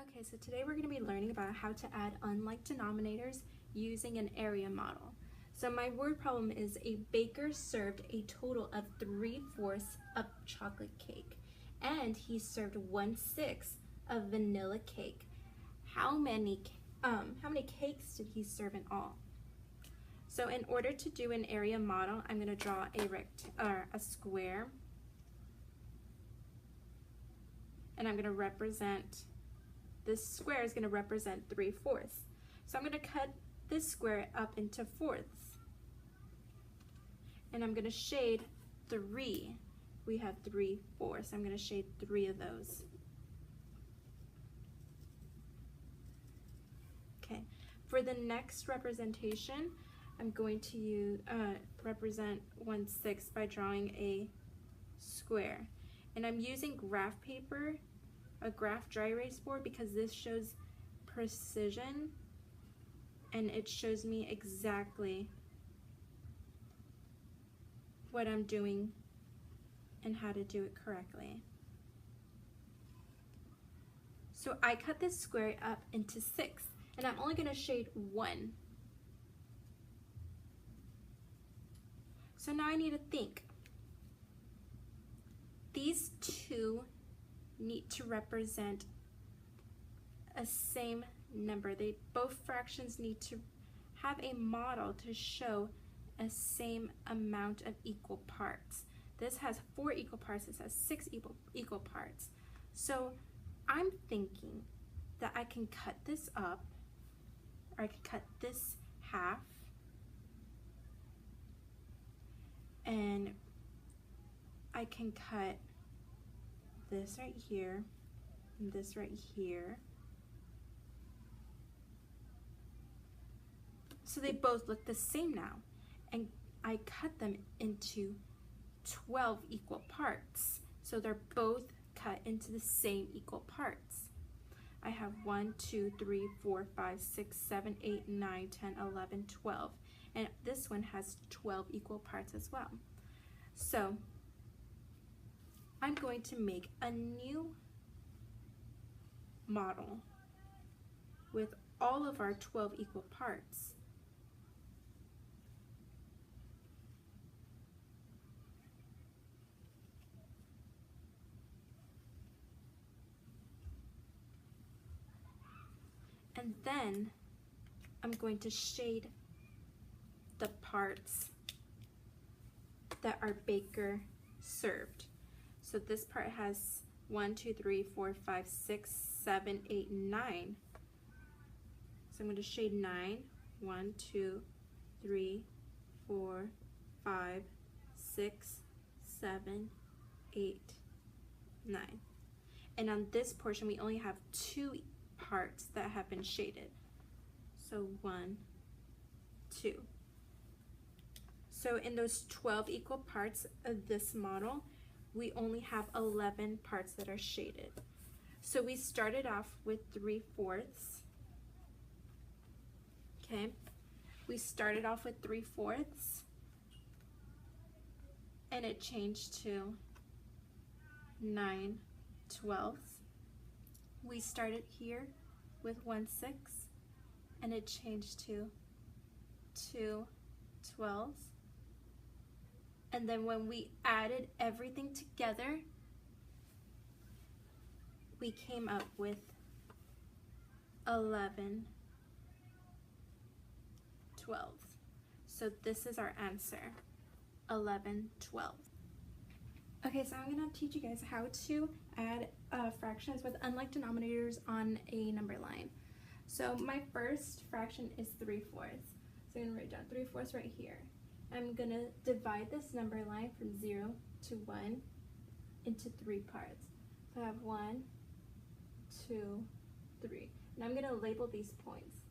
Okay, so today we're going to be learning about how to add unlike denominators using an area model. So my word problem is a baker served a total of 3/4 of chocolate cake, and he served 1/6 of vanilla cake. How many cakes did he serve in all? So in order to do an area model, I'm going to draw a square, and I'm going to represent. This square is going to represent 3/4. So I'm going to cut this square up into fourths. And I'm going to shade 3. We have 3/4. I'm going to shade 3 of those. Okay. For the next representation, I'm going to represent 1/6 by drawing a square. And I'm using graph paper, a graph dry erase board, because this shows precision and it shows me exactly what I'm doing and how to do it correctly. So I cut this square up into 6, and I'm only going to shade 1. So now I need to think. These two need to represent a same number. Both fractions need to have a model to show a same amount of equal parts. This has 4 equal parts, this has 6 equal parts. So I'm thinking that I can cut this up, or I can cut this half, and I can cut this right here and this right here. So they both look the same now, and I cut them into 12 equal parts. So they're both cut into the same equal parts. I have 1, 2, 3, 4, 5, 6, 7, 8, 9, 10, 11, 12. And this one has 12 equal parts as well. So I'm going to make a new model with all of our 12 equal parts. And then I'm going to shade the parts that our baker served. So this part has 1, 2, 3, 4, 5, 6, 7, 8, 9. So I'm going to shade 9. 1, 2, 3, 4, 5, 6, 7, 8, 9. And on this portion, we only have 2 parts that have been shaded. So 1, 2. So in those 12 equal parts of this model, we only have 11 parts that are shaded. So we started off with 3/4. Okay, we started off with 3/4, and it changed to 9/12. We started here with 1/6, and it changed to 2/12. And then when we added everything together, we came up with 11/12. So this is our answer, 11/12. Okay, so I'm going to teach you guys how to add fractions with unlike denominators on a number line. So my first fraction is 3/4. So I'm going to write down 3/4 right here. I'm going to divide this number line from 0 to 1 into 3 parts. So I have 1, 2, 3. And I'm going to label these points.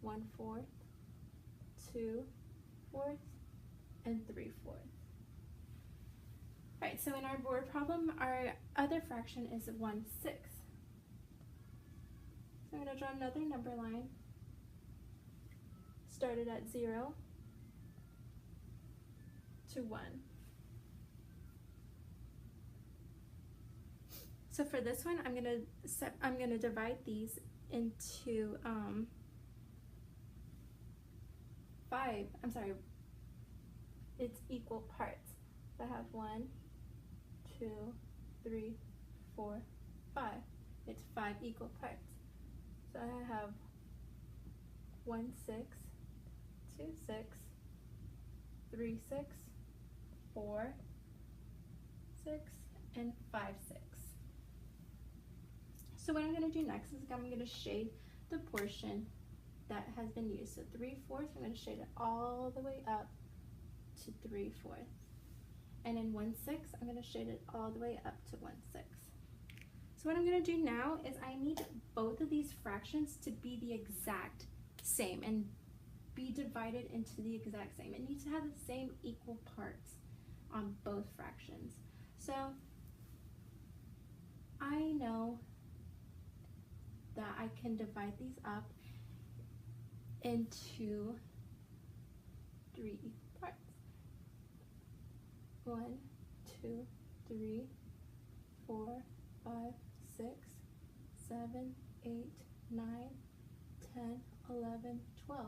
1/4, 2/4, and 3/4. Alright, so in our board problem, our other fraction is 1/6. So I'm going to draw another number line. Started at 0 to 1. So for this one, I'm gonna divide these into it's equal parts. So I have 1, 2, 3, 4, 5. It's 5 equal parts. So I have 1 6, 2 6, 3 6, 4 6, and 5 6. So what I'm going to do next is I'm going to shade the portion that has been used. So 3/4, I'm going to shade it all the way up to 3/4. And in 1 6, I'm going to shade it all the way up to 1 6. So what I'm going to do now is I need both of these fractions to be the exact same and be divided into the exact same. It needs to have the same equal parts on both fractions. So I know that I can divide these up into 3 equal parts. 1, 2, 3, 4, 5, 6, 7, 8, 9, 10, 11, 12.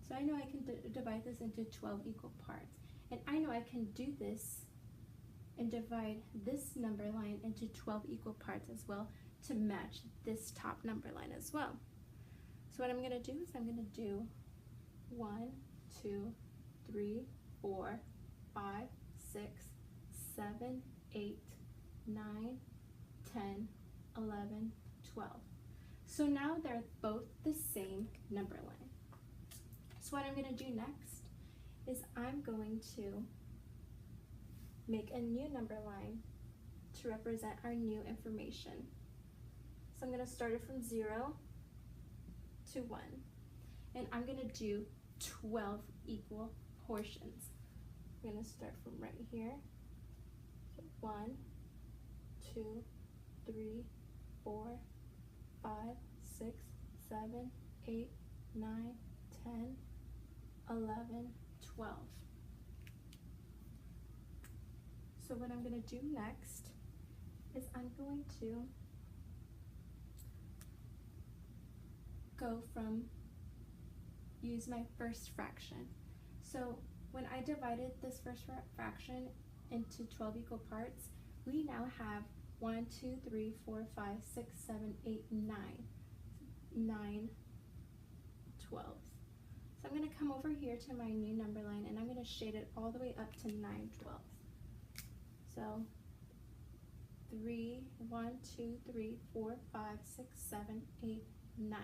So I know I can divide this into 12 equal parts. And I know I can do this and divide this number line into 12 equal parts as well to match this top number line as well. So what I'm going to do is I'm going to do 1, 2, 3, 4, 5, 6, 7, 8, 9, 10, 11, 12. So now they're both the same number line. So what I'm going to do next is I'm going to make a new number line to represent our new information. So I'm going to start it from 0 to 1. And I'm going to do 12 equal portions. I'm going to start from right here. So 1, 2, 3, 4, 5, 6, 7, 8, 9, 10, 11, 12. So what I'm going to do next is I'm going to go from use my first fraction. So when I divided this first fraction into 12 equal parts, we now have 1, 2, 3, 4, 5, 6, 7, 8, 9 12s. So I'm going to come over here to my new number line and I'm going to shade it all the way up to 9 12s. So 1, 2, 3, 4, 5, 6, 7, 8, 9.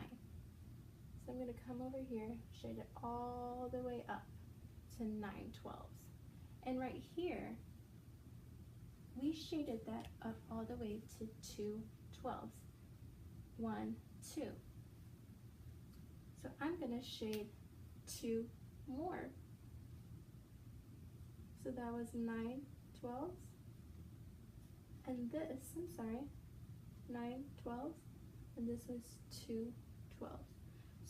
So I'm going to come over here, shade it all the way up to 9 12s. And right here, we shaded that up all the way to 2 12s. 1, 2. So I'm going to shade 2 more. So that was 9 12s. And this, 9 12s. And this was 2 12s.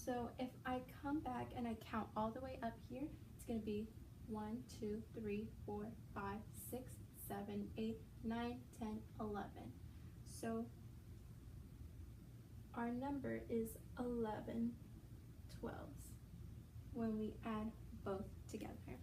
So if I come back and I count all the way up here, it's going to be 1, 2, 3, 4, 5, 6, 7, 8, 9, 10, 11. So our number is 11 12s when we add both together.